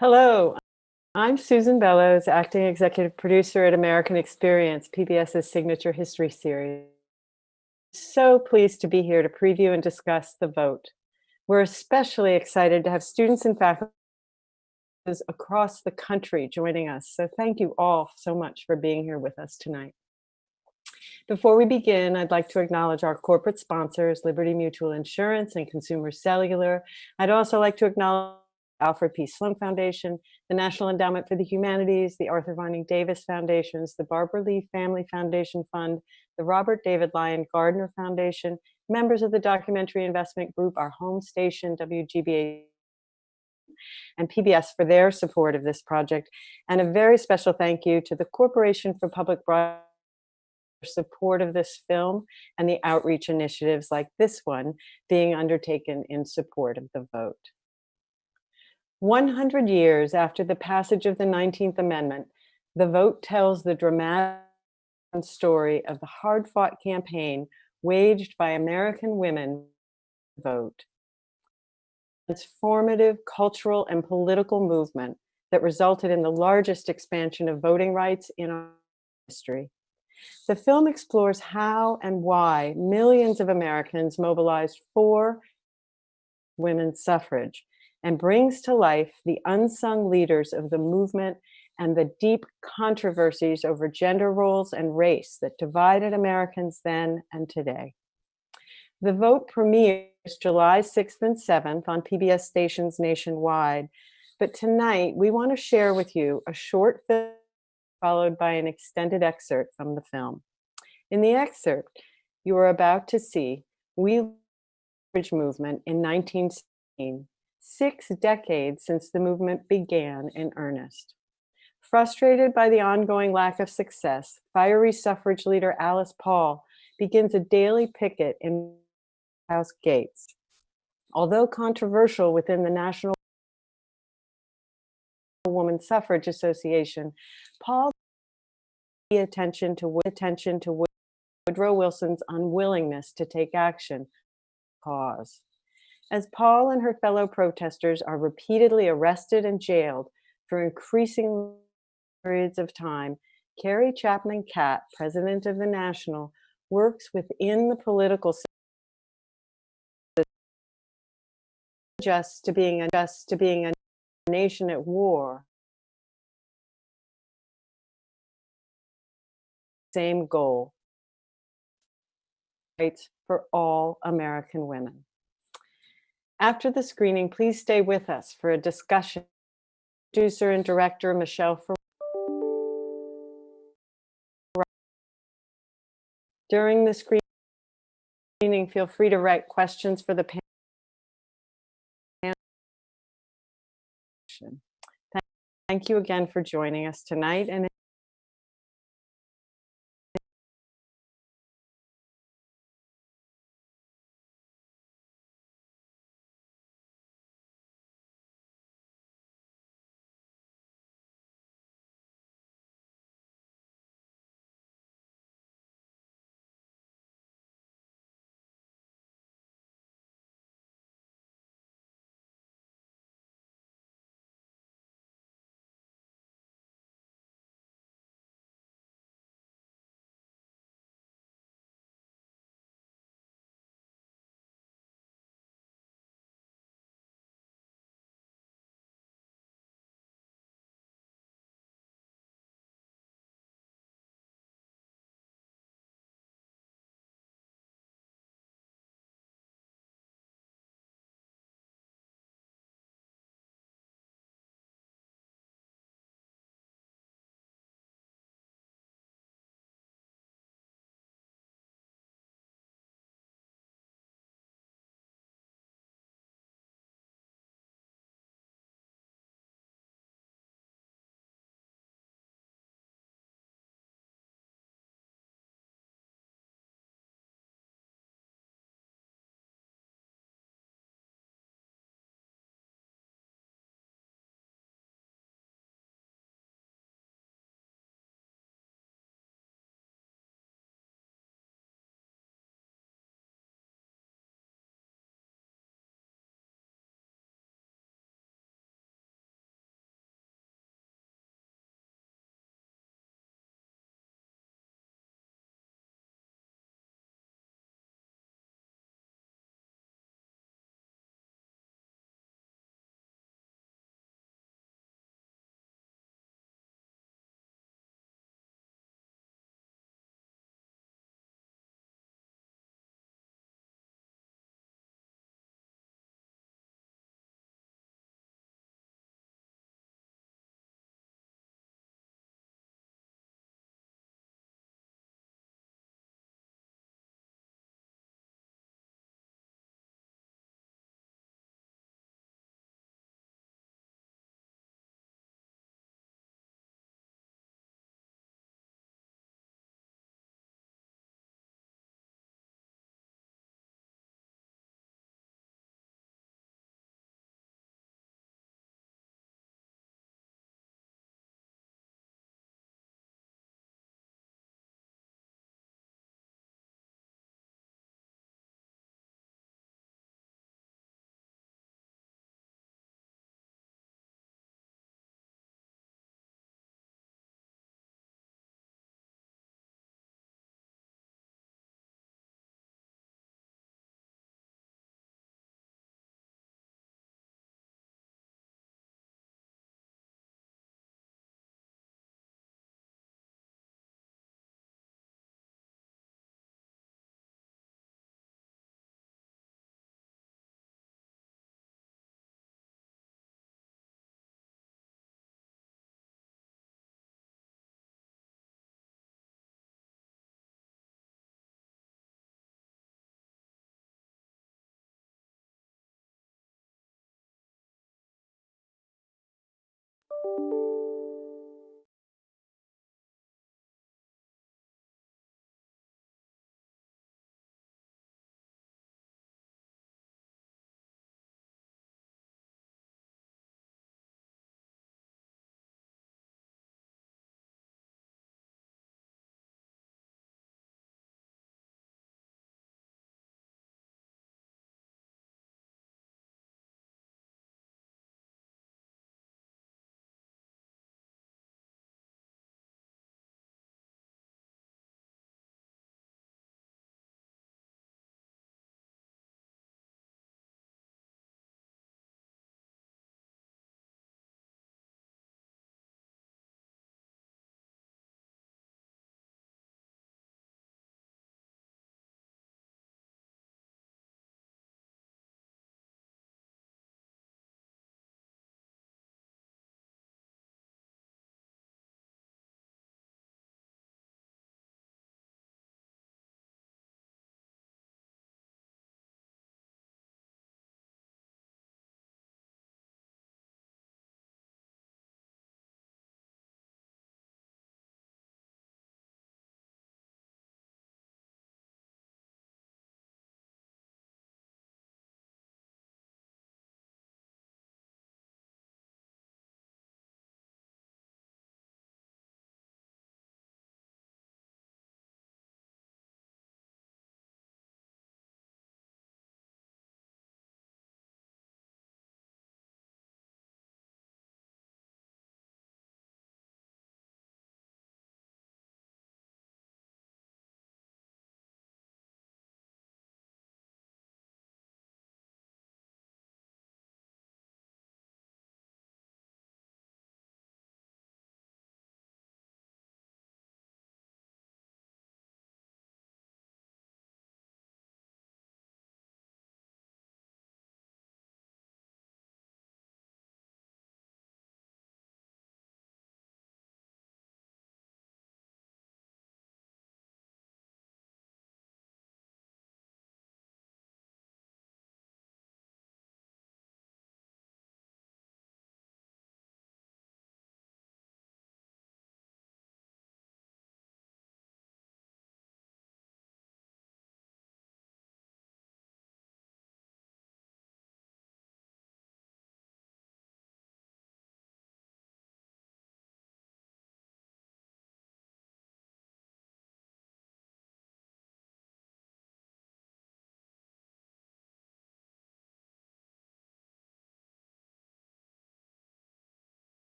Hello, I'm Susan Bellows, acting executive producer at American Experience, PBS's signature history series. So pleased to be here to preview and discuss the vote. We're especially excited to have students and faculty across the country joining us. So thank you all so much for being here with us tonight. Before we begin, I'd like to acknowledge our corporate sponsors, Liberty Mutual Insurance and Consumer Cellular. I'd also like to acknowledge Alfred P. Sloan Foundation, the National Endowment for the Humanities, the Arthur Vining Davis Foundations, the Barbara Lee Family Foundation Fund, the Robert David Lyon Gardner Foundation, members of the Documentary Investment Group, our home station, WGBA, and PBS for their support of this project. And a very special thank you to the Corporation for Public Broadcasting support of this film and the outreach initiatives like this one being undertaken in support of the vote. 100 years after the passage of the 19th Amendment, the vote tells the dramatic story of the hard-fought campaign waged by American women to vote. Transformative cultural and political movement that resulted in the largest expansion of voting rights in our history. The film explores how and why millions of Americans mobilized for women's suffrage and brings to life the unsung leaders of the movement and the deep controversies over gender roles and race that divided Americans then and today. The vote premieres July 6th and 7th on PBS stations nationwide, but tonight we want to share with you a short film followed by an extended excerpt from the film. In the excerpt, you are about to see We Suffrage Movement in 1916, 6 decades since the movement began in earnest. Frustrated by the ongoing lack of success, fiery suffrage leader Alice Paul begins a daily picket in House gates. Although controversial within the National Woman Suffrage Association, Paul attention to Woodrow Wilson's unwillingness to take action cause. As Paul and her fellow protesters are repeatedly arrested and jailed for increasing periods of time, Carrie Chapman Catt, president of the National, works within the political system just to being a nation at war. Same goal, rights for all American women. After the screening, please stay with us for a discussion. Producer and director Michelle Ferrara. During the screening, feel free to write questions for the panel. Thank you again for joining us tonight. And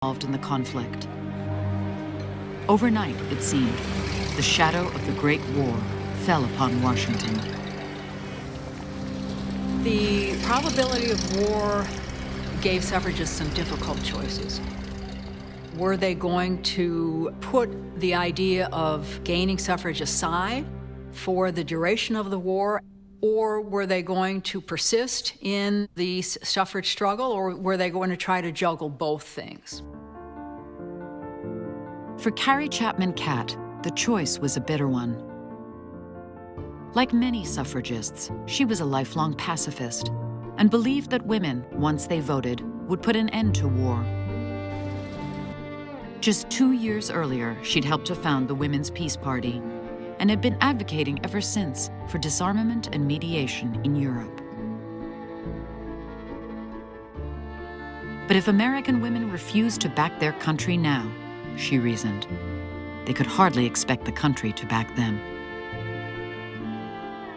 involved in the conflict. Overnight, it seemed, the shadow of the Great War fell upon Washington. The probability of war gave suffragists some difficult choices. Were they going to put the idea of gaining suffrage aside for the duration of the war, or were they going to persist in the suffrage struggle, or were they going to try to juggle both things? For Carrie Chapman Catt, the choice was a bitter one. Like many suffragists, she was a lifelong pacifist and believed that women, once they voted, would put an end to war. Just 2 years earlier, she'd helped to found the Women's Peace Party and had been advocating ever since for disarmament and mediation in Europe. But if American women refused to back their country now, she reasoned, they could hardly expect the country to back them.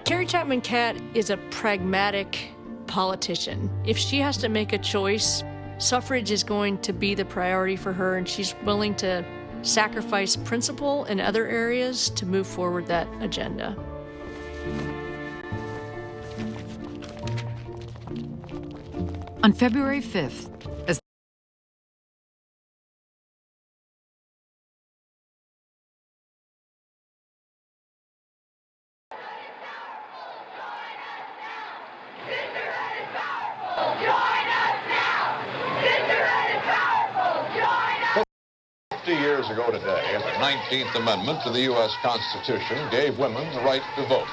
Carrie Chapman Catt is a pragmatic politician. If she has to make a choice, suffrage is going to be the priority for her, and she's willing to sacrifice principle in other areas to move forward that agenda. On February 5th, as years ago today, the 19th Amendment to the U.S. Constitution gave women the right to vote.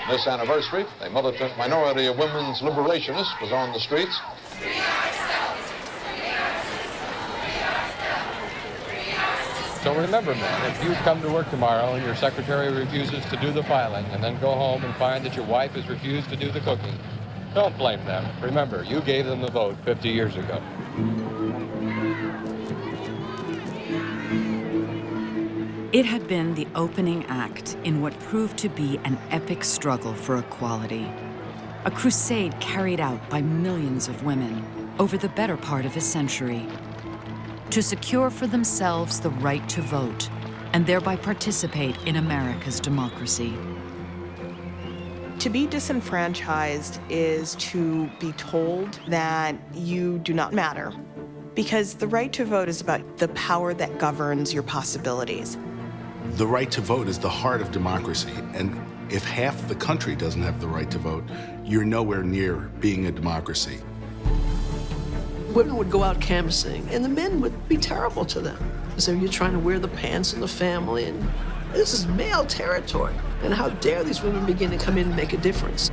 On this anniversary, a militant minority of women's liberationists was on the streets. So remember, man, if you come to work tomorrow and your secretary refuses to do the filing and then go home and find that your wife has refused to do the cooking, don't blame them. Remember, you gave them the vote 50 years ago. it had been the opening act in what proved to be an epic struggle for equality, a crusade carried out by millions of women over the better part of a century to secure for themselves the right to vote and thereby participate in America's democracy. To be disenfranchised is to be told that you do not matter, because the right to vote is about the power that governs your possibilities. The right to vote is the heart of democracy, and if half the country doesn't have the right to vote, you're nowhere near being a democracy. Women would go out canvassing, and the men would be terrible to them. So you're trying to wear the pants in the family, and this is male territory. And how dare these women begin to come in and make a difference?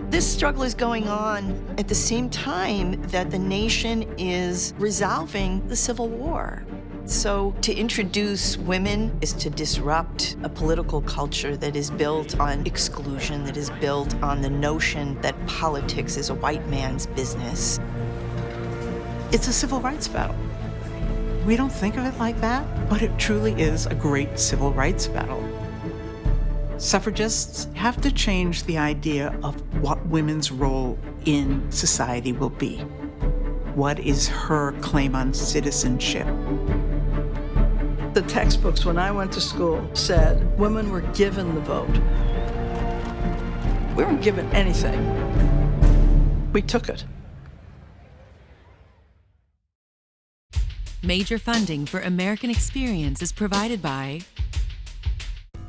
This struggle is going on at the same time that the nation is resolving the Civil War. So to introduce women is to disrupt a political culture that is built on exclusion, that is built on the notion that politics is a white man's business. It's a civil rights battle. We don't think of it like that, but it truly is a great civil rights battle. Suffragists have to change the idea of what women's role in society will be. What is her claim on citizenship? The textbooks when I went to school said women were given the vote. We weren't given anything. We took it. Major funding for American Experience is provided by...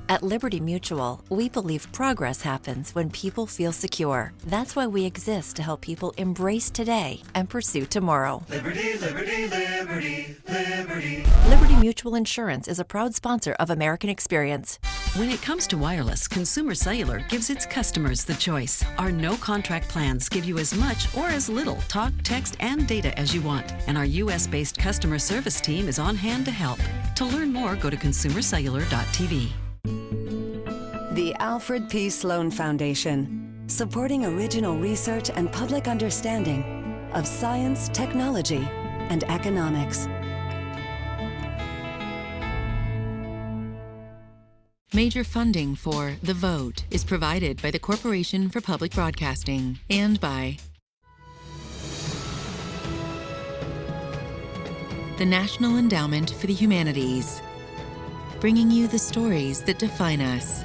At Liberty Mutual, we believe progress happens when people feel secure. That's why we exist to help people embrace today and pursue tomorrow. Liberty, liberty, liberty, liberty. Liberty Mutual Insurance is a proud sponsor of American Experience. When it comes to wireless, Consumer Cellular gives its customers the choice. Our no-contract plans give you as much or as little talk, text, and data as you want. And our U.S.-based customer service team is on hand to help. To learn more, go to consumercellular.tv. The Alfred P. Sloan Foundation, supporting original research and public understanding of science, technology, and economics. Major funding for The Vote is provided by the Corporation for Public Broadcasting and by the National Endowment for the Humanities, bringing you the stories that define us.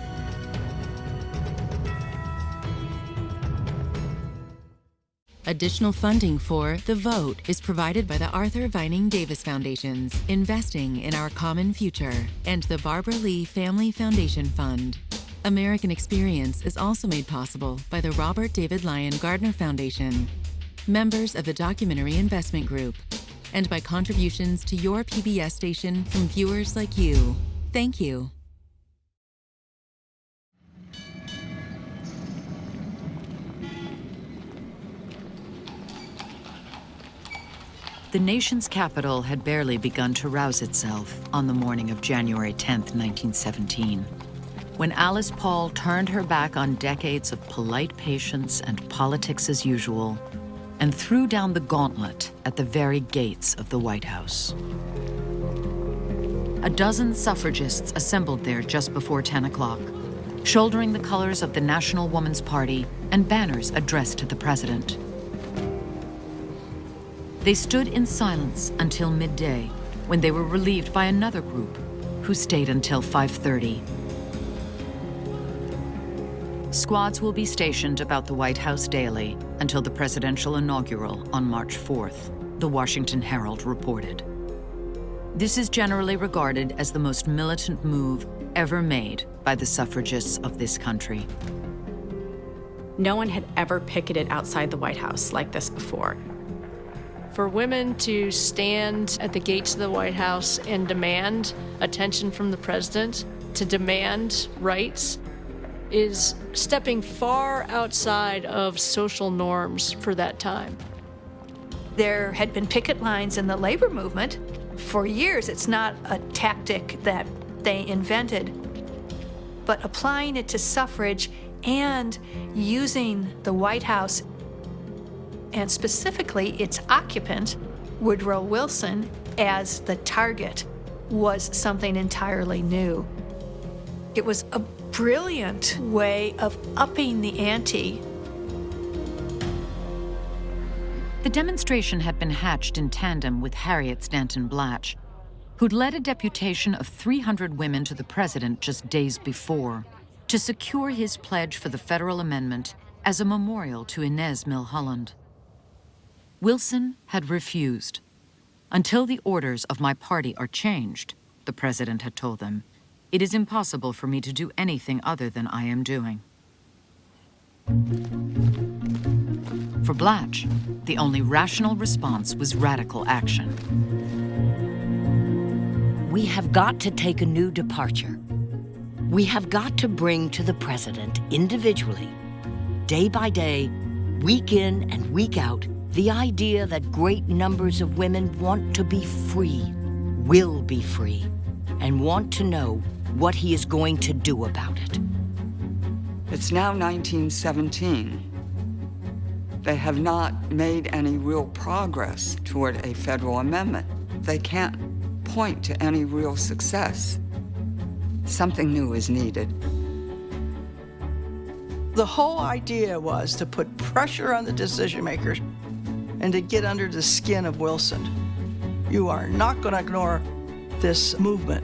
Additional funding for The Vote is provided by the Arthur Vining Davis Foundations, Investing in Our Common Future, and the Barbara Lee Family Foundation Fund. American Experience is also made possible by the Robert David Lyon Gardner Foundation, members of the Documentary Investment Group, and by contributions to your PBS station from viewers like you. Thank you. The nation's capital had barely begun to rouse itself on the morning of January 10th, 1917, when Alice Paul turned her back on decades of polite patience and politics as usual and threw down the gauntlet at the very gates of the White House. A dozen suffragists assembled there just before 10 o'clock, shouldering the colors of the National Woman's Party and banners addressed to the president. They stood in silence until midday, when they were relieved by another group, who stayed until 5:30. Squads will be stationed about the White House daily until the presidential inaugural on March 4th, the Washington Herald reported. This is generally regarded as the most militant move ever made by the suffragists of this country. No one had ever picketed outside the White House like this before. For women to stand at the gates of the White House and demand attention from the president, to demand rights, is stepping far outside of social norms for that time. There had been picket lines in the labor movement for years. It's not a tactic that they invented, but applying it to suffrage and using the White House and specifically its occupant, Woodrow Wilson, as the target was something entirely new. It was a brilliant way of upping the ante. The demonstration had been hatched in tandem with Harriet Stanton Blatch, who'd led a deputation of 300 women to the president just days before to secure his pledge for the federal amendment as a memorial to Inez Milholland. Wilson had refused. Until the orders of my party are changed, the president had told them, it is impossible for me to do anything other than I am doing. For Blatch, the only rational response was radical action. We have got to take a new departure. We have got to bring to the president individually, day by day, week in and week out, the idea that great numbers of women want to be free, will be free, and want to know what he is going to do about it. It's now 1917. They have not made any real progress toward a federal amendment. They can't point to any real success. Something new is needed. The whole idea was to put pressure on the decision makers and to get under the skin of Wilson. You are not going to ignore this movement.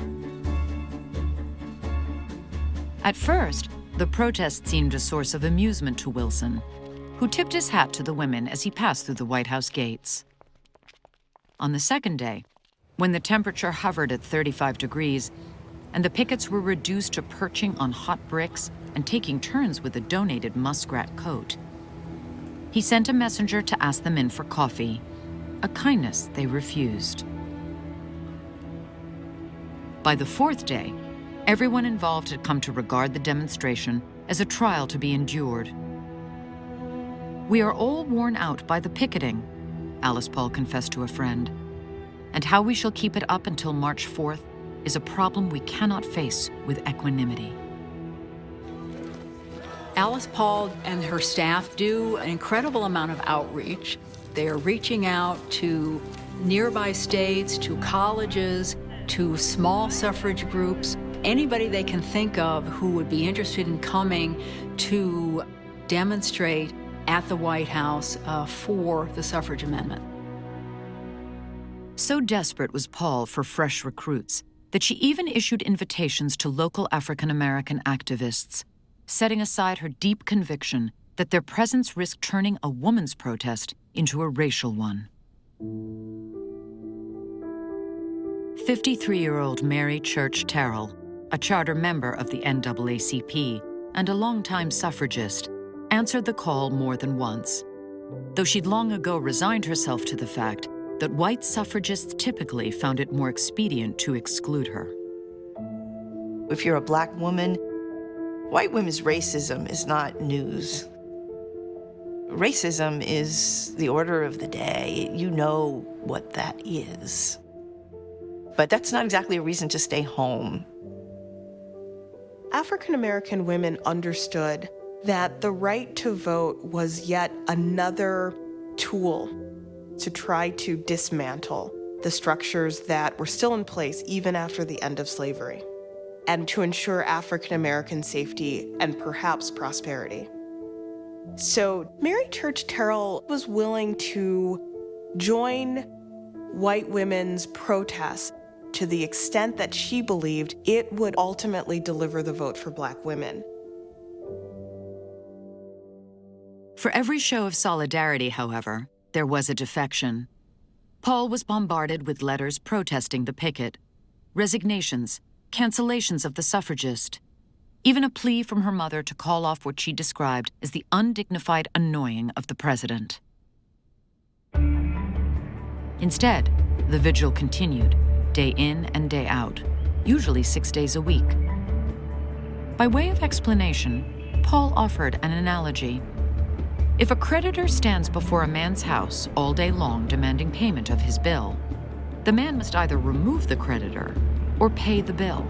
At first, the protest seemed a source of amusement to Wilson, who tipped his hat to the women as he passed through the White House gates. On the second day, when the temperature hovered at 35 degrees and the pickets were reduced to perching on hot bricks and taking turns with a donated muskrat coat, he sent a messenger to ask them in for coffee, a kindness they refused. By the fourth day, everyone involved had come to regard the demonstration as a trial to be endured. We are all worn out by the picketing, Alice Paul confessed to a friend, and how we shall keep it up until March 4th is a problem we cannot face with equanimity. Alice Paul and her staff do an incredible amount of outreach. They are reaching out to nearby states, to colleges, to small suffrage groups, anybody they can think of who would be interested in coming to demonstrate at the White House for the suffrage amendment. So desperate was Paul for fresh recruits that she even issued invitations to local African-American activists, setting aside her deep conviction that their presence risked turning a woman's protest into a racial one. 53-year-old Mary Church Terrell, a charter member of the NAACP and a longtime suffragist, answered the call more than once, though she'd long ago resigned herself to the fact that white suffragists typically found it more expedient to exclude her. If you're a black woman, white women's racism is not news. Racism is the order of the day. You know what that is. But that's not exactly a reason to stay home. African American women understood that the right to vote was yet another tool to try to dismantle the structures that were still in place even after the end of slavery, and to ensure African American safety and perhaps prosperity. So Mary Church Terrell was willing to join white women's protests to the extent that she believed it would ultimately deliver the vote for black women. For every show of solidarity, however, there was a defection. Paul was bombarded with letters protesting the picket, resignations, cancellations of the suffragist, even a plea from her mother to call off what she described as the undignified annoying of the president. Instead, the vigil continued, day in and day out, usually 6 days a week. By way of explanation, Paul offered an analogy. If a creditor stands before a man's house all day long demanding payment of his bill, the man must either remove the creditor or pay the bill.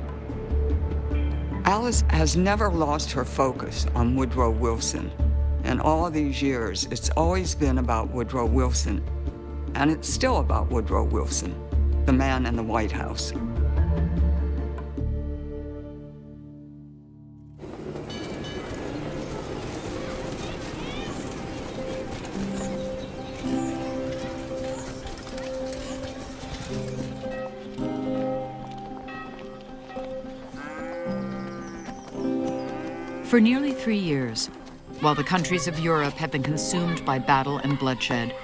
Alice has never lost her focus on Woodrow Wilson. In all of these years, it's always been about Woodrow Wilson. And it's still about Woodrow Wilson, the man in the White House. For nearly 3 years, while the countries of Europe had been consumed by battle and bloodshed,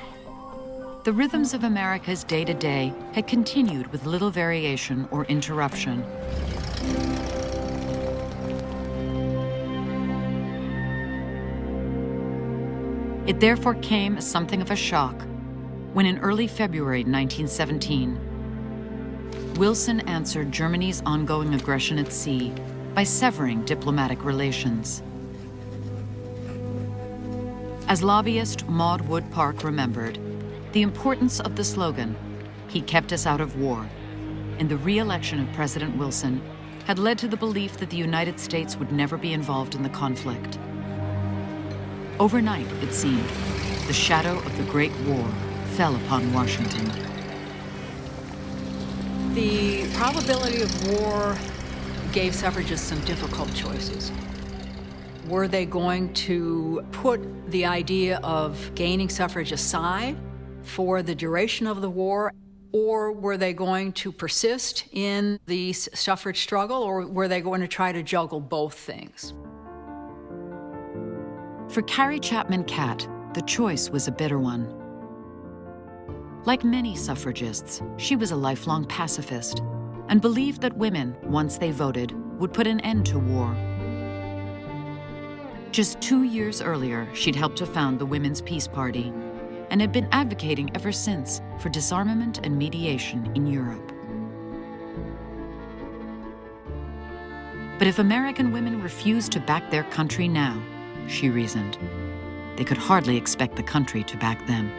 the rhythms of America's day-to-day had continued with little variation or interruption. It therefore came as something of a shock when in early February 1917, Wilson answered Germany's ongoing aggression at sea by severing diplomatic relations. As lobbyist Maud Wood Park remembered, the importance of the slogan, "He kept us out of war," in the re-election of President Wilson had led to the belief that the United States would never be involved in the conflict. Overnight, it seemed, the shadow of the Great War fell upon Washington. The probability of war gave suffragists some difficult choices. Were they going to put the idea of gaining suffrage aside for the duration of the war, or were they going to persist in the suffrage struggle, or were they going to try to juggle both things? For Carrie Chapman Catt, the choice was a bitter one. Like many suffragists, she was a lifelong pacifist and believed that women, once they voted, would put an end to war. Just 2 years earlier, she'd helped to found the Women's Peace Party and had been advocating ever since for disarmament and mediation in Europe. But if American women refused to back their country now, she reasoned, they could hardly expect the country to back them.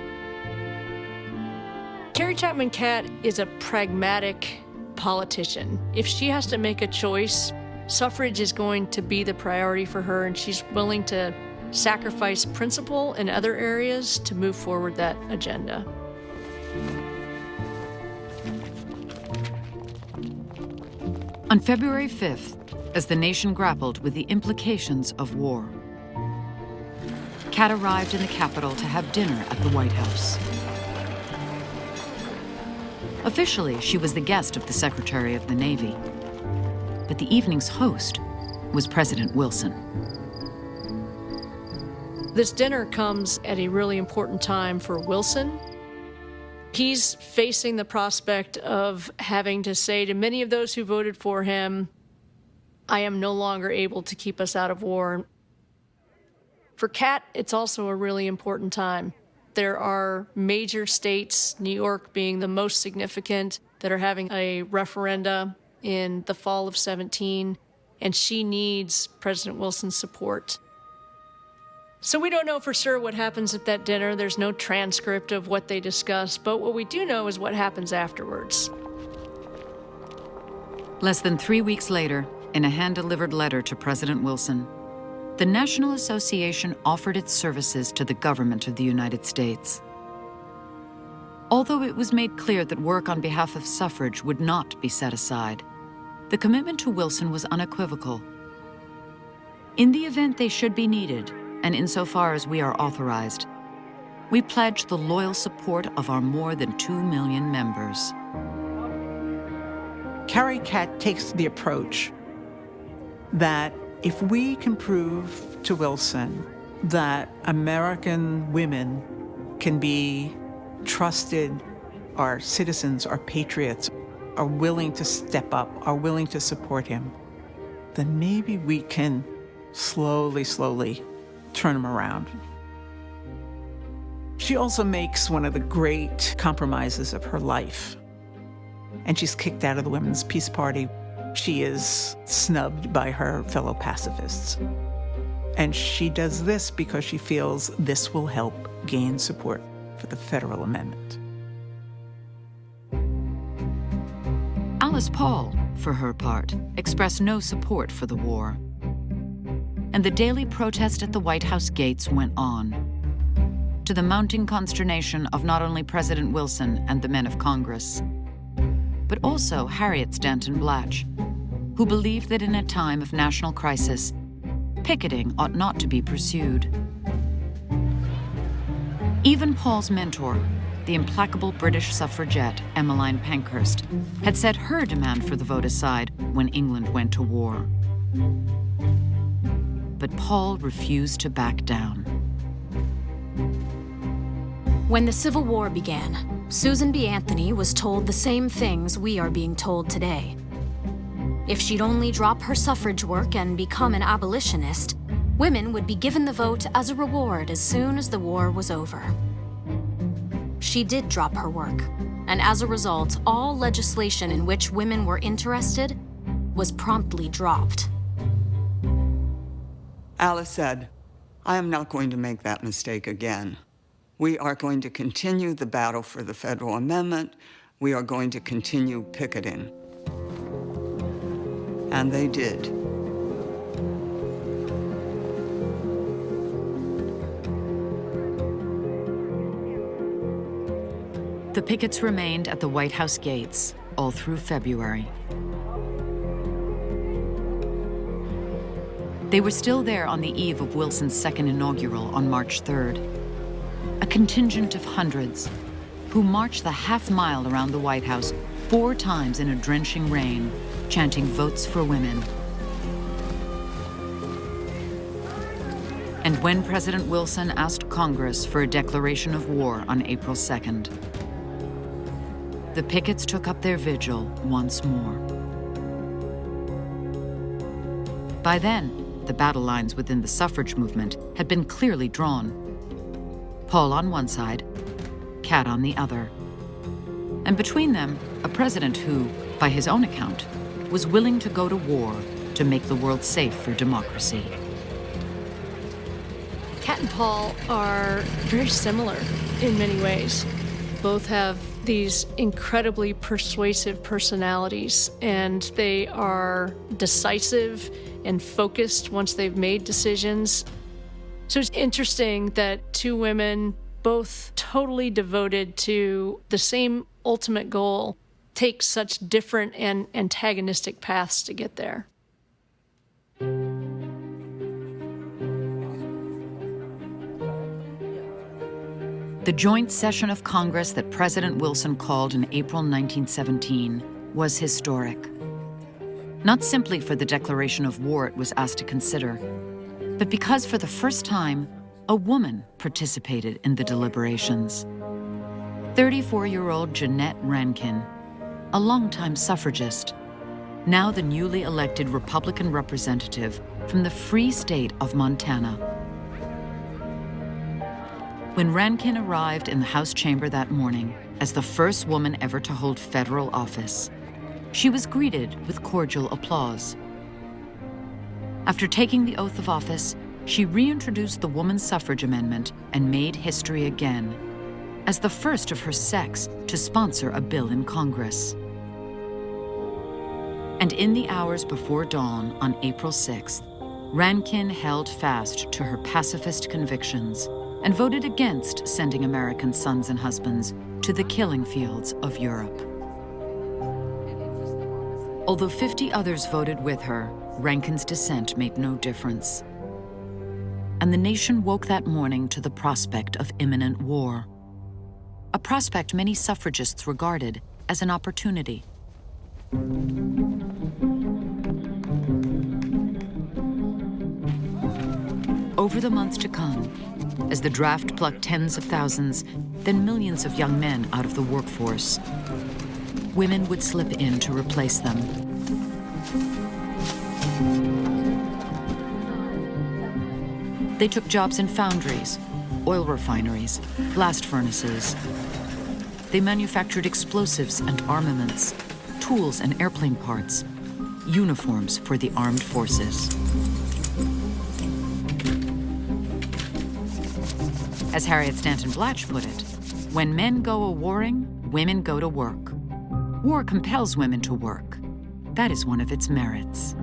Carrie Chapman Catt is a pragmatic politician. If she has to make a choice, suffrage is going to be the priority for her, and she's willing to sacrifice principle in other areas to move forward that agenda. On February 5th, as the nation grappled with the implications of war, Catt arrived in the Capitol to have dinner at the White House. Officially, she was the guest of the Secretary of the Navy. But the evening's host was President Wilson. This dinner comes at a really important time for Wilson. He's facing the prospect of having to say to many of those who voted for him, I am no longer able to keep us out of war. For Kat, it's also a really important time. There are major states, New York being the most significant, that are having a referenda in the fall of 17, and she needs President Wilson's support. So we don't know for sure what happens at that dinner. There's no transcript of what they discuss, but what we do know is what happens afterwards. Less than 3 weeks later, in a hand-delivered letter to President Wilson, the National Association offered its services to the government of the United States. Although it was made clear that work on behalf of suffrage would not be set aside, the commitment to Wilson was unequivocal. In the event they should be needed, and insofar as we are authorized, we pledge the loyal support of our more than 2 million members. Carrie Kat takes the approach that if we can prove to Wilson that American women can be trusted, are citizens, are patriots, are willing to step up, are willing to support him, then maybe we can slowly turn him around. She also makes one of the great compromises of her life. And she's kicked out of the Women's Peace Party. She is snubbed by her fellow pacifists. And she does this because she feels this will help gain support for the federal amendment. Alice Paul, for her part, expressed no support for the war. And the daily protest at the White House gates went on, to the mounting consternation of not only President Wilson and the men of Congress, but also Harriet Stanton Blatch, who believed that in a time of national crisis, picketing ought not to be pursued. Even Paul's mentor, the implacable British suffragette Emmeline Pankhurst, had set her demand for the vote aside when England went to war. But Paul refused to back down. When the Civil War began, Susan B. Anthony was told the same things we are being told today. If she'd only drop her suffrage work and become an abolitionist, women would be given the vote as a reward as soon as the war was over. She did drop her work, and as a result, all legislation in which women were interested was promptly dropped. Alice said, I am not going to make that mistake again. We are going to continue the battle for the federal amendment. We are going to continue picketing. And they did. The pickets remained at the White House gates all through February. They were still there on the eve of Wilson's second inaugural on March 3rd. A contingent of hundreds who marched the half-mile around the White House 4 times in a drenching rain, chanting votes for women. And when President Wilson asked Congress for a declaration of war on April 2nd, the pickets took up their vigil once more. By then, the battle lines within the suffrage movement had been clearly drawn. Paul on one side, Kat on the other. And between them, a president who, by his own account, was willing to go to war to make the world safe for democracy. Kat and Paul are very similar in many ways. Both have these incredibly persuasive personalities, and they are decisive and focused once they've made decisions. So it's interesting that 2 women, both totally devoted to the same ultimate goal, take such different and antagonistic paths to get there. The The joint session of Congress that President Wilson called in April 1917 was historic. Not simply for the declaration of war it was asked to consider, but because for the first time, a woman participated in the deliberations. 34-year-old Jeannette Rankin, a longtime suffragist, now the newly elected Republican representative from the free state of Montana. When Rankin arrived in the House chamber that morning as the first woman ever to hold federal office, she was greeted with cordial applause. After taking the oath of office, she reintroduced the woman's suffrage amendment and made history again, as the first of her sex to sponsor a bill in Congress. And in the hours before dawn on April 6th, Rankin held fast to her pacifist convictions and voted against sending American sons and husbands to the killing fields of Europe. Although 50 others voted with her, Rankin's dissent made no difference. And the nation woke that morning to the prospect of imminent war, a prospect many suffragists regarded as an opportunity. Over the months to come, as the draft plucked tens of thousands, then millions of young men out of the workforce, women would slip in to replace them. They took jobs in foundries, oil refineries, blast furnaces. They manufactured explosives and armaments, tools and airplane parts, uniforms for the armed forces. As Harriet Stanton Blatch put it, when men go a-warring, women go to work. War compels women to work. That is one of its merits.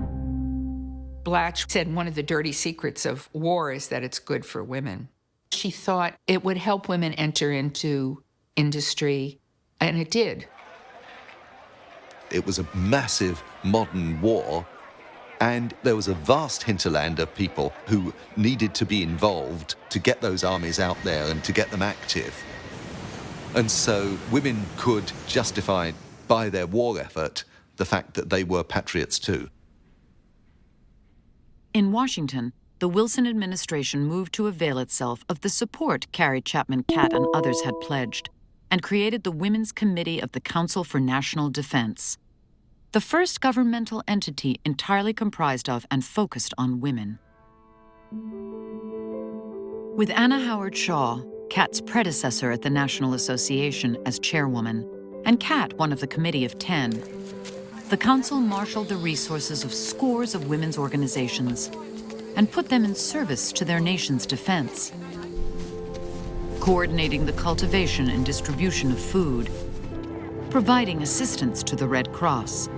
Blatch said one of the dirty secrets of war is that it's good for women. She thought it would help women enter into industry, and it did. It was a massive modern war, and there was a vast hinterland of people who needed to be involved to get those armies out there and to get them active. And so women could justify by their war effort the fact that they were patriots too. In Washington, the Wilson administration moved to avail itself of the support Carrie Chapman Catt and others had pledged, and created the Women's Committee of the Council for National Defense, the first governmental entity entirely comprised of and focused on women. With Anna Howard Shaw, Catt's predecessor at the National Association, as chairwoman, and Catt one of the Committee of 10, the Council marshaled the resources of scores of women's organizations and put them in service to their nation's defense, coordinating the cultivation and distribution of food, providing assistance to the Red Cross,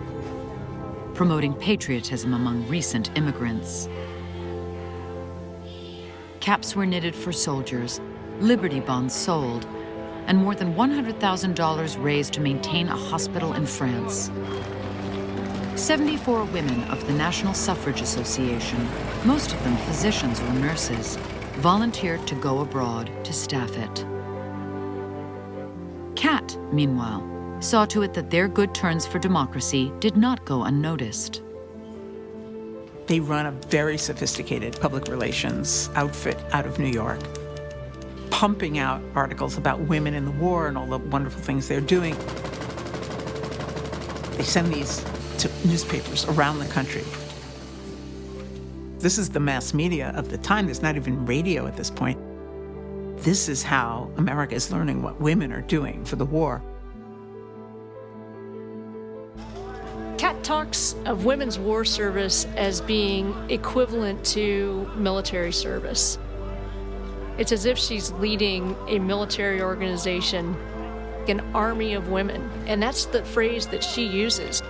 promoting patriotism among recent immigrants. Caps were knitted for soldiers, Liberty bonds sold, and more than $100,000 raised to maintain a hospital in France. 74 women of the National Suffrage Association, most of them physicians or nurses, volunteered to go abroad to staff it. Catt, meanwhile, saw to it that their good turns for democracy did not go unnoticed. They run a very sophisticated public relations outfit out of New York, pumping out articles about women in the war and all the wonderful things they're doing. They send these to newspapers around the country. This is the mass media of the time. There's not even radio at this point. This is how America is learning what women are doing for the war. Catt talks of women's war service as being equivalent to military service. It's as if she's leading a military organization, an army of women, and that's the phrase that she uses.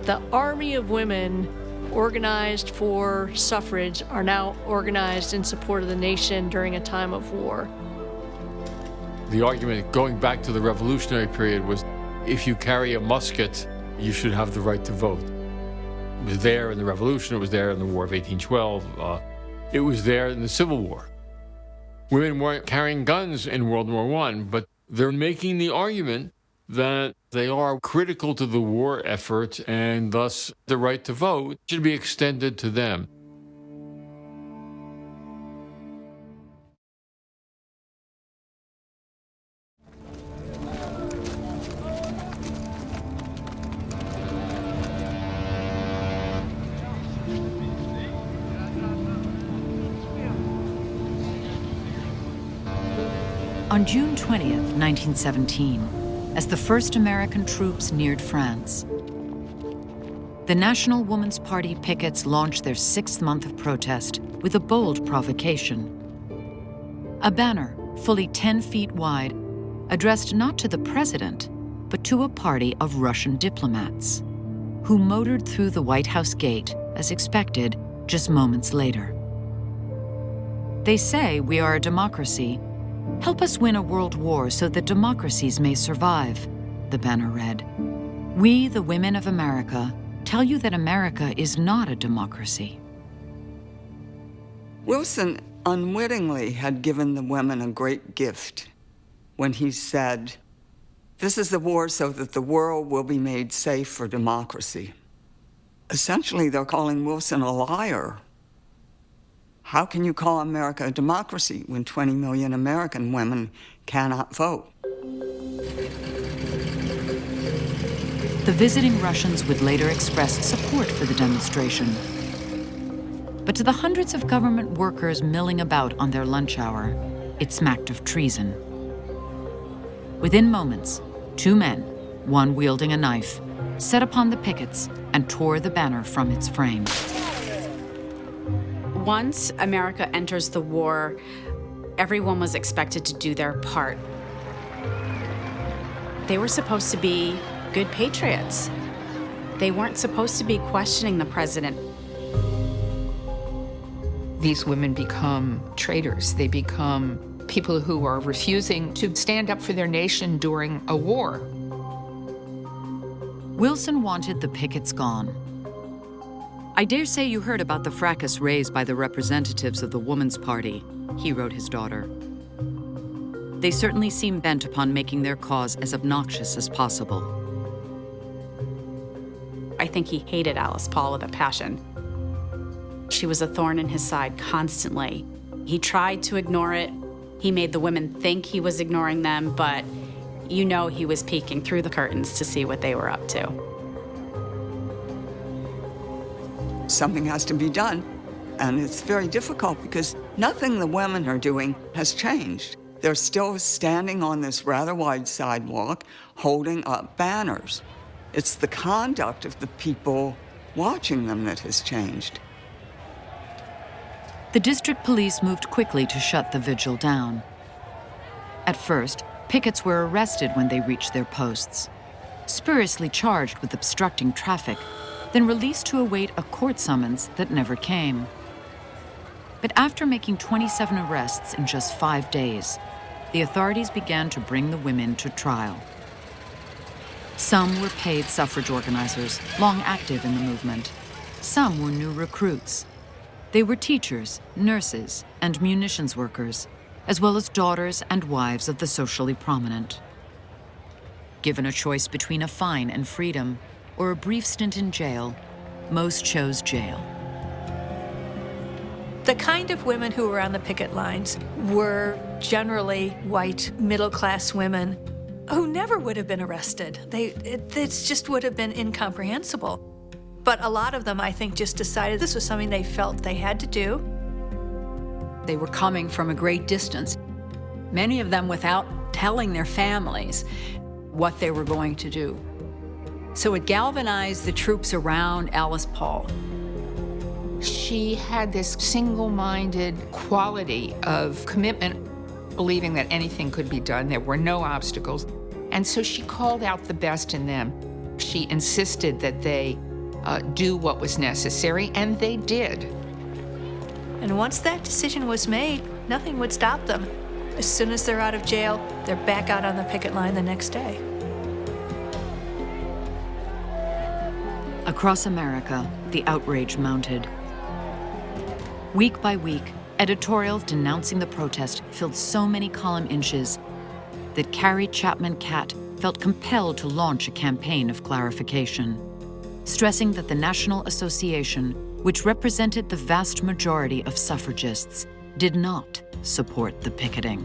The army of women organized for suffrage are now organized in support of the nation during a time of war. The argument going back to the Revolutionary period was if you carry a musket, you should have the right to vote. It was there in the Revolution, it was there in the War of 1812, it was there in the Civil War. Women weren't carrying guns in World War I, but they're making the argument that they are critical to the war effort, and thus the right to vote should be extended to them. On June 20th, 1917, as the first American troops neared France, the National Woman's Party pickets launched their 6th month of protest with a bold provocation. A banner fully 10 feet wide, addressed not to the president, but to a party of Russian diplomats, who motored through the White House gate, as expected, just moments later. They say we are a democracy. Help us win a world war so that democracies may survive, the banner read. We, the women of America, tell you that America is not a democracy. Wilson unwittingly had given the women a great gift when he said, "This is the war so that the world will be made safe for democracy." Essentially, they're calling Wilson a liar. How can you call America a democracy when 20 million American women cannot vote? The visiting Russians would later express support for the demonstration. But to the hundreds of government workers milling about on their lunch hour, it smacked of treason. Within moments, 2 men, one wielding a knife, set upon the pickets and tore the banner from its frame. Once America enters the war, everyone was expected to do their part. They were supposed to be good patriots. They weren't supposed to be questioning the president. These women become traitors. They become people who are refusing to stand up for their nation during a war. Wilson wanted the pickets gone. I dare say you heard about the fracas raised by the representatives of the Woman's Party, he wrote his daughter. They certainly seem bent upon making their cause as obnoxious as possible. I think he hated Alice Paul with a passion. She was a thorn in his side constantly. He tried to ignore it. He made the women think he was ignoring them, but you know he was peeking through the curtains to see what they were up to. Something has to be done, and it's very difficult because nothing the women are doing has changed. They're still standing on this rather wide sidewalk, holding up banners. It's the conduct of the people watching them that has changed. The district police moved quickly to shut the vigil down. At first, pickets were arrested when they reached their posts, spuriously charged with obstructing traffic, then released to await a court summons that never came. But after making 27 arrests in just 5 days, the authorities began to bring the women to trial. Some were paid suffrage organizers, long active in the movement. Some were new recruits. They were teachers, nurses, and munitions workers, as well as daughters and wives of the socially prominent. Given a choice between a fine and freedom, or a brief stint in jail, most chose jail. The kind of women who were on the picket lines were generally white, middle-class women who never would have been arrested. It just would have been incomprehensible. But a lot of them, I think, just decided this was something they felt they had to do. They were coming from a great distance, many of them without telling their families what they were going to do. So it galvanized the troops around Alice Paul. She had this single-minded quality of commitment, believing that anything could be done. There were no obstacles. And so she called out the best in them. She insisted that they do what was necessary, and they did. And once that decision was made, nothing would stop them. As soon as they're out of jail, they're back out on the picket line the next day. Across America, the outrage mounted. Week by week, Editorials denouncing the protest filled so many column inches that Carrie Chapman Catt felt compelled to launch a campaign of clarification, stressing that the National Association, which represented the vast majority of suffragists, did not support the picketing.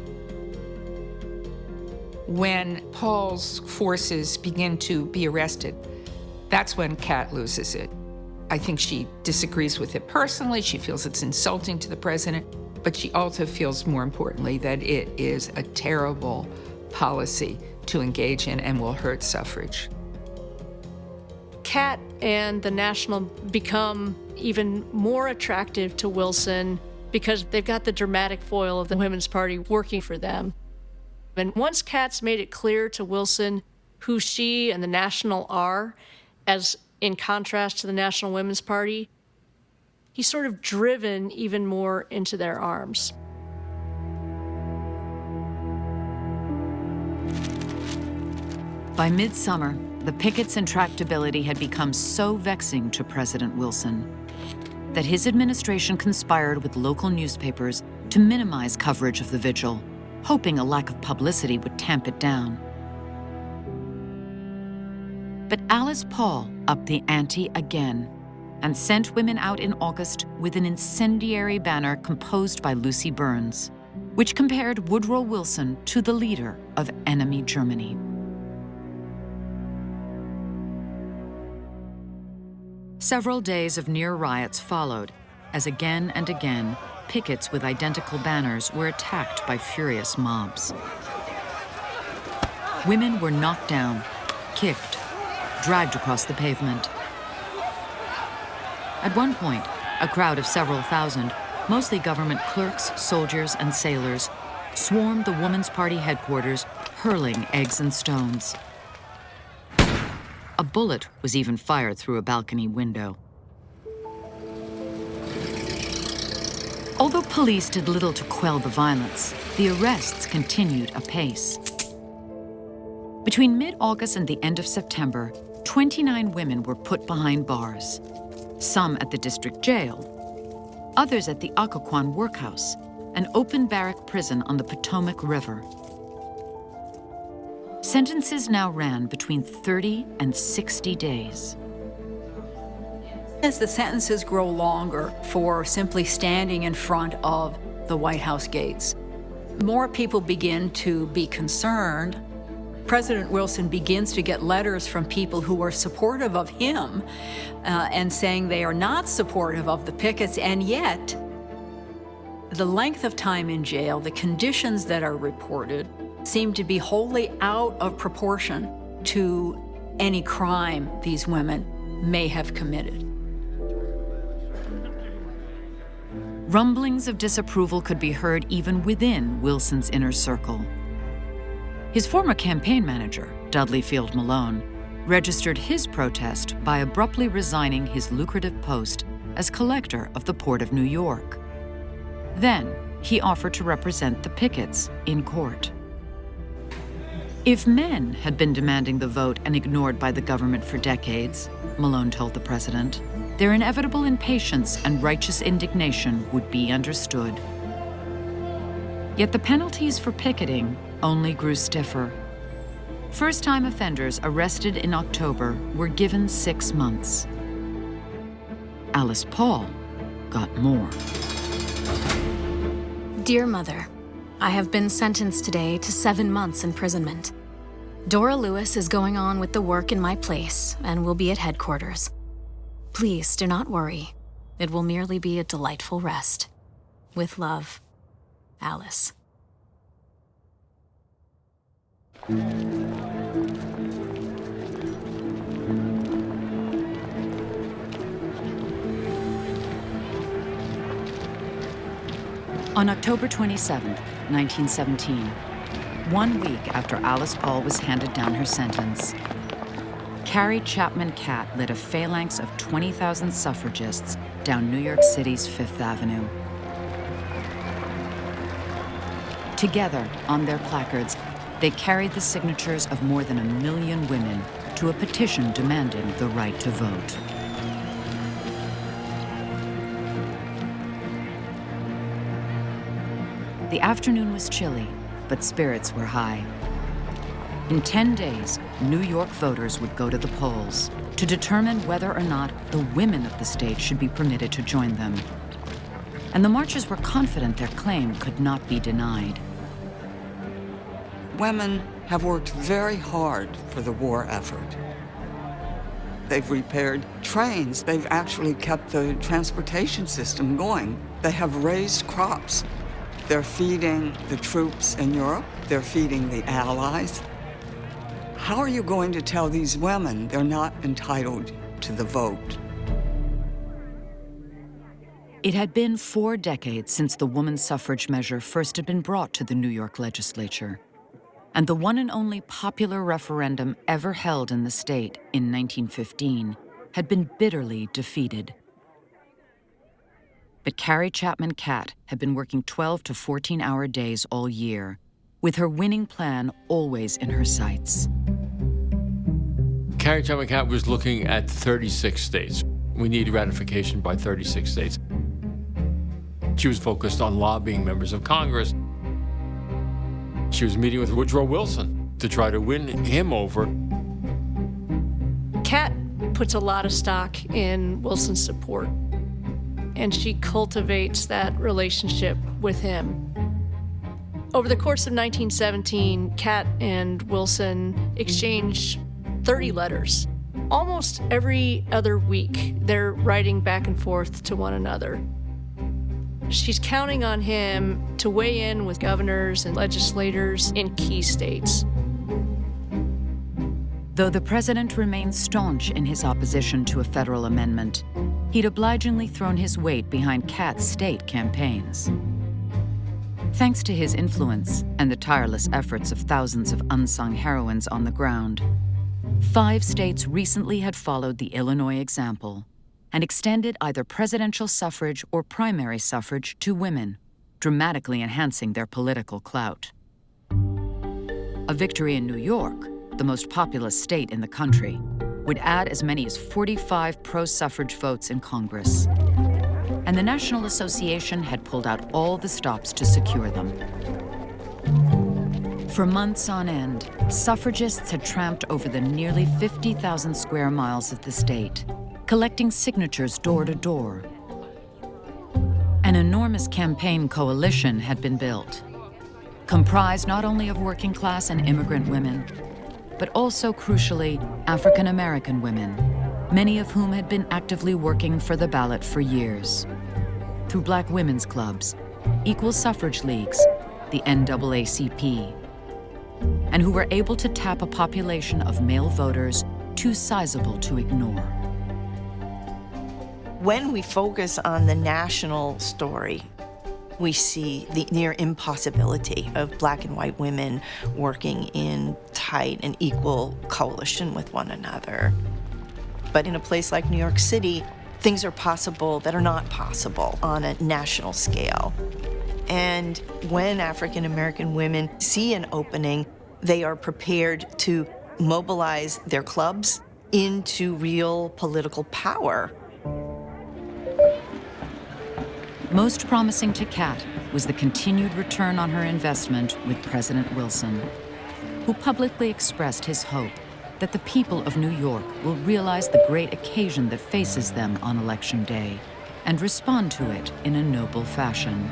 When Paul's forces begin to be arrested, that's when Catt loses it. I think she disagrees with it personally. She feels it's insulting to the president, but she also feels, more importantly, that it is a terrible policy to engage in and will hurt suffrage. Catt and the National become even more attractive to Wilson because they've got the dramatic foil of the Women's Party working for them. And once Catt's made it clear to Wilson who she and the National are, as in contrast to the National Women's Party, he's sort of driven even more into their arms. By midsummer, the pickets' intractability had become so vexing to President Wilson that his administration conspired with local newspapers to minimize coverage of the vigil, hoping a lack of publicity would tamp it down. But Alice Paul upped the ante again and sent women out in August with an incendiary banner composed by Lucy Burns, which compared Woodrow Wilson to the leader of enemy Germany. Several days of near riots followed, as again and again, pickets with identical banners were attacked by furious mobs. Women were knocked down, kicked, dragged across the pavement. At one point, a crowd of several thousand, mostly government clerks, soldiers, and sailors, swarmed the Woman's Party headquarters, hurling eggs and stones. A bullet was even fired through a balcony window. Although police did little to quell the violence, the arrests continued apace. Between mid-August and the end of September, 29 women were put behind bars, some at the district jail, others at the Occoquan workhouse, an open barrack prison on the Potomac River. Sentences now ran between 30 and 60 days. As the sentences grow longer for simply standing in front of the White House gates, more people begin to be concerned. President Wilson begins to get letters from people who are supportive of him and saying they are not supportive of the pickets, and yet the length of time in jail, the conditions that are reported, seem to be wholly out of proportion to any crime these women may have committed. Rumblings of disapproval could be heard even within Wilson's inner circle. His former campaign manager, Dudley Field Malone, registered his protest by abruptly resigning his lucrative post as collector of the Port of New York. Then, he offered to represent the pickets in court. If men had been demanding the vote and ignored by the government for decades, Malone told the president, their inevitable impatience and righteous indignation would be understood. Yet the penalties for picketing only grew stiffer. First-time offenders arrested in October were given 6 months. Alice Paul got more. Dear Mother, I have been sentenced today to 7 months imprisonment. Dora Lewis is going on with the work in my place and will be at headquarters. Please do not worry. It will merely be a delightful rest. With love, Alice. On October 27, 1917, 1 week after Alice Paul was handed down her sentence, Carrie Chapman Catt led a phalanx of 20,000 suffragists down New York City's Fifth Avenue. Together, on their placards, they carried the signatures of more than 1 million women to a petition demanding the right to vote. The afternoon was chilly, but spirits were high. In 10 days, New York voters would go to the polls to determine whether or not the women of the state should be permitted to join them. And the marchers were confident their claim could not be denied. Women have worked very hard for the war effort. They've repaired trains. They've actually kept the transportation system going. They have raised crops. They're feeding the troops in Europe. They're feeding the Allies. How are you going to tell these women they're not entitled to the vote? It had been 4 decades since the woman's suffrage measure first had been brought to the New York legislature, and the one and only popular referendum ever held in the state in 1915 had been bitterly defeated. But Carrie Chapman Catt had been working 12 to 14-hour days all year, with her winning plan always in her sights. Carrie Chapman Catt was looking at 36 states. We need ratification by 36 states. She was focused on lobbying members of Congress. She was meeting with Woodrow Wilson to try to win him over. Catt puts a lot of stock in Wilson's support, and she cultivates that relationship with him. Over the course of 1917, Catt and Wilson exchanged 30 letters. Almost every other week, they're writing back and forth to one another. She's counting on him to weigh in with governors and legislators in key states. Though the president remained staunch in his opposition to a federal amendment, he'd obligingly thrown his weight behind Catt's state campaigns. Thanks to his influence and the tireless efforts of thousands of unsung heroines on the ground, 5 states recently had followed the Illinois example and extended either presidential suffrage or primary suffrage to women, dramatically enhancing their political clout. A victory in New York, the most populous state in the country, would add as many as 45 pro-suffrage votes in Congress. And the National Association had pulled out all the stops to secure them. For months on end, suffragists had tramped over the nearly 50,000 square miles of the state, collecting signatures door to door. An enormous campaign coalition had been built, comprised not only of working class and immigrant women, but also, crucially, African American women, many of whom had been actively working for the ballot for years. Through black women's clubs, equal suffrage leagues, the NAACP, and who were able to tap a population of male voters too sizable to ignore. When we focus on the national story, we see the near impossibility of black and white women working in tight and equal coalition with one another. But in a place like New York City, things are possible that are not possible on a national scale. And when African American women see an opening, they are prepared to mobilize their clubs into real political power. Most promising to Catt was the continued return on her investment with President Wilson, who publicly expressed his hope that the people of New York will realize the great occasion that faces them on Election Day and respond to it in a noble fashion.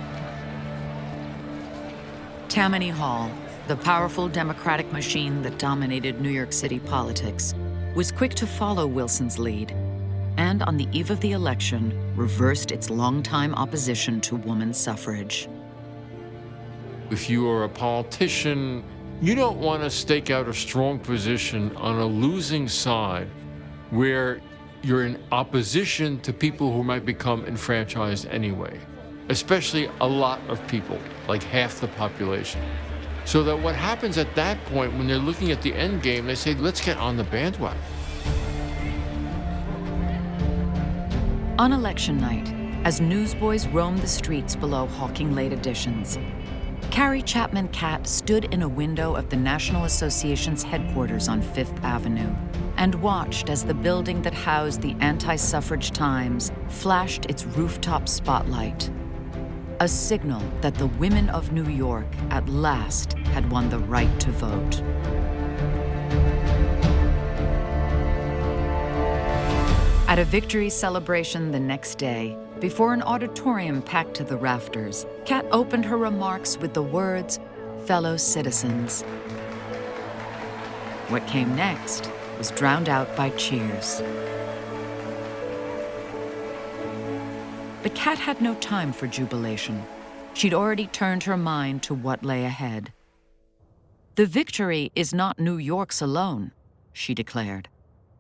Tammany Hall, the powerful Democratic machine that dominated New York City politics, was quick to follow Wilson's lead, and on the eve of the election, reversed its longtime opposition to women's suffrage. If you are a politician, you don't want to stake out a strong position on a losing side where you're in opposition to people who might become enfranchised anyway, especially a lot of people, like half the population. So that what happens at that point, when they're looking at the end game, they say, let's get on the bandwagon. On election night, as newsboys roamed the streets below hawking late editions, Carrie Chapman Catt stood in a window of the National Association's headquarters on Fifth Avenue and watched as the building that housed the Anti-Suffrage Times flashed its rooftop spotlight. a signal that the women of New York at last had won the right to vote. At a victory celebration the next day, before an auditorium packed to the rafters, Kat opened her remarks with the words, "Fellow citizens." What came next was drowned out by cheers. But Kat had no time for jubilation. She'd already turned her mind to what lay ahead. "The victory is not New York's alone," she declared.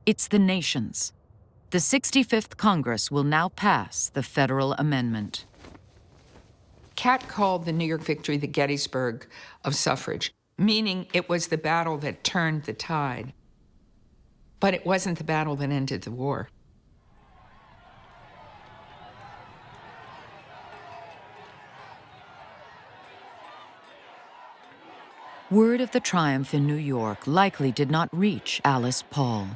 "It's the nation's. The 65th Congress will now pass the federal amendment." Kat called the New York victory the Gettysburg of suffrage, meaning it was the battle that turned the tide. But it wasn't the battle that ended the war. Word of the triumph in New York likely did not reach Alice Paul,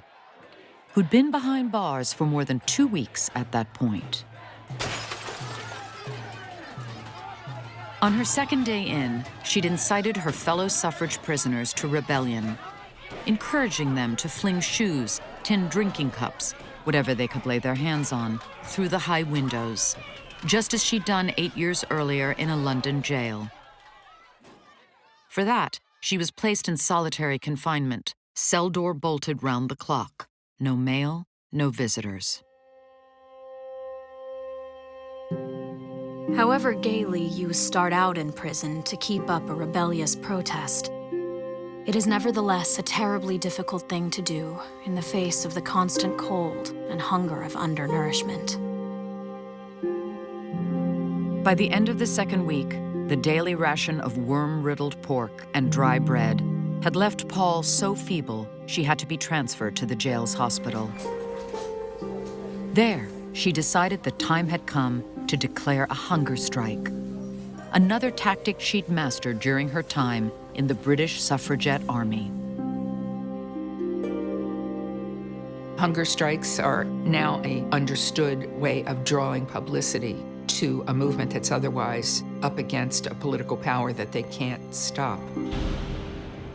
who'd been behind bars for more than 2 weeks at that point. On her second day in, she'd incited her fellow suffrage prisoners to rebellion, encouraging them to fling shoes, tin drinking cups, whatever they could lay their hands on, through the high windows, just as she'd done 8 years earlier in a London jail. For that, she was placed in solitary confinement, cell door bolted round the clock. No mail, no visitors. However gaily you start out in prison to keep up a rebellious protest, it is nevertheless a terribly difficult thing to do in the face of the constant cold and hunger of undernourishment. By the end of the second week, the daily ration of worm-riddled pork and dry bread had left Paul so feeble she had to be transferred to the jail's hospital. There, she decided the time had come to declare a hunger strike, another tactic she'd mastered during her time in the British suffragette army. Hunger strikes are now an understood way of drawing publicity to a movement that's otherwise up against a political power that they can't stop.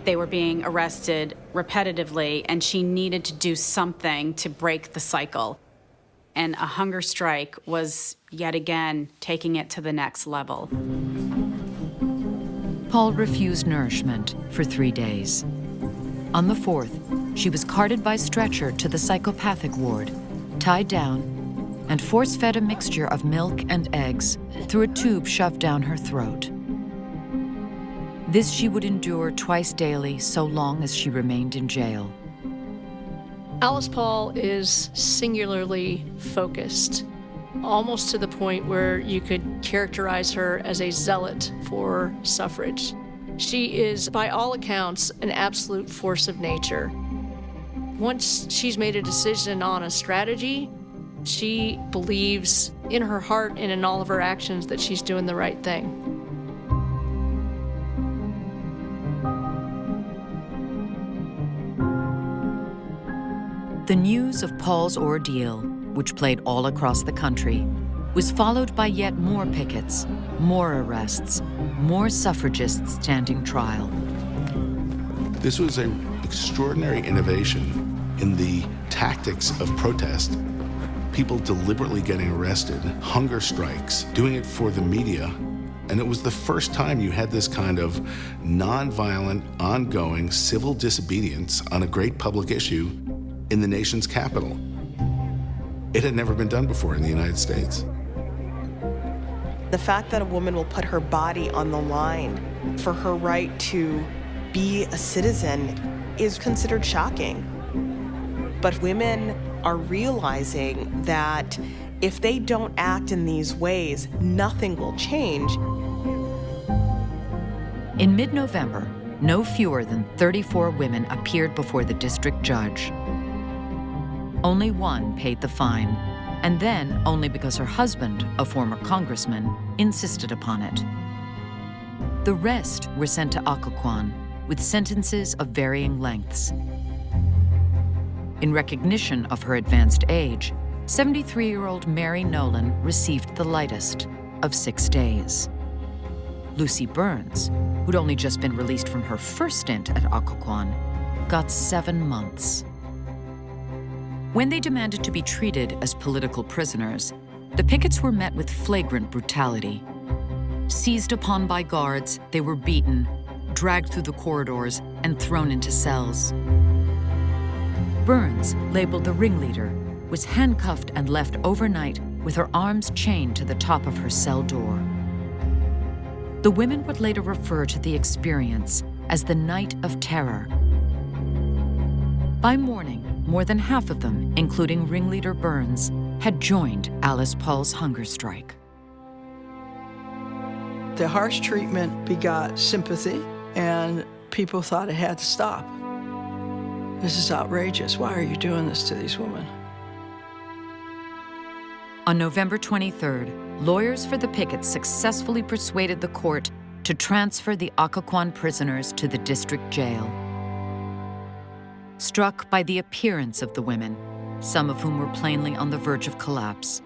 They were being arrested repetitively, and she needed to do something to break the cycle. And a hunger strike was, yet again, taking it to the next level. Paul refused nourishment for 3 days. On the 4th, she was carted by stretcher to the psychopathic ward, tied down, and force-fed a mixture of milk and eggs through a tube shoved down her throat. This she would endure twice daily so long as she remained in jail. Alice Paul is singularly focused, almost to the point where you could characterize her as a zealot for suffrage. She is, by all accounts, an absolute force of nature. Once she's made a decision on a strategy, she believes in her heart and in all of her actions that she's doing the right thing. The news of Paul's ordeal, which played all across the country, was followed by yet more pickets, more arrests, more suffragists standing trial. This was an extraordinary innovation in the tactics of protest. People deliberately getting arrested, hunger strikes, doing it for the media. And it was the first time you had this kind of nonviolent, ongoing civil disobedience on a great public issue in the nation's capital. It had never been done before in the United States. The fact that a woman will put her body on the line for her right to be a citizen is considered shocking. But women are realizing that if they don't act in these ways, nothing will change. In mid-November, no fewer than 34 women appeared before the district judge. Only one paid the fine, and then only because her husband, a former congressman, insisted upon it. The rest were sent to Occoquan with sentences of varying lengths. In recognition of her advanced age, 73-year-old Mary Nolan received the lightest, of 6 days. Lucy Burns, who'd only just been released from her first stint at Occoquan, got 7 months. When they demanded to be treated as political prisoners, the pickets were met with flagrant brutality. Seized upon by guards, they were beaten, dragged through the corridors, and thrown into cells. Burns, labeled the ringleader, was handcuffed and left overnight with her arms chained to the top of her cell door. The women would later refer to the experience as the Night of Terror. By morning, more than half of them, including ringleader Burns, had joined Alice Paul's hunger strike. The harsh treatment begot sympathy, and people thought it had to stop. This is outrageous. Why are you doing this to these women? On November 23rd, lawyers for the pickets successfully persuaded the court to transfer the Occoquan prisoners to the district jail. Struck by the appearance of the women, some of whom were plainly on the verge of collapse,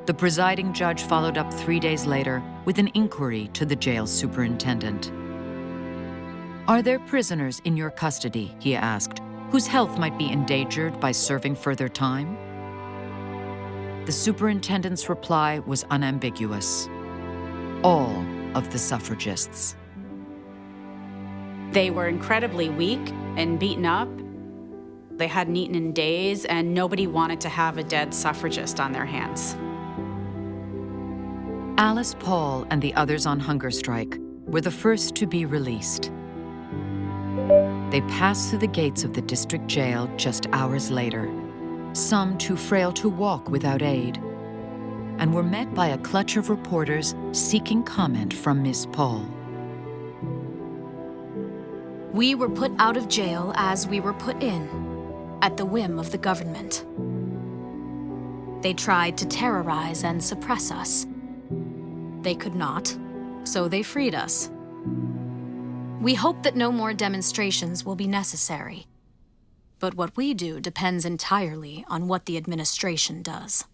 the presiding judge followed up 3 days later with an inquiry to the jail superintendent. "Are there prisoners in your custody," he asked, "whose health might be endangered by serving further time?" The superintendent's reply was unambiguous. All of the suffragists. They were incredibly weak and beaten up. They hadn't eaten in days, and nobody wanted to have a dead suffragist on their hands. Alice Paul and the others on hunger strike were the first to be released. They passed through the gates of the district jail just hours later, some too frail to walk without aid, and were met by a clutch of reporters seeking comment from Miss Paul. We were put out of jail as we were put in, at the whim of the government. They tried to terrorize and suppress us. They could not, so they freed us. We hope that no more demonstrations will be necessary. But what we do depends entirely on what the administration does.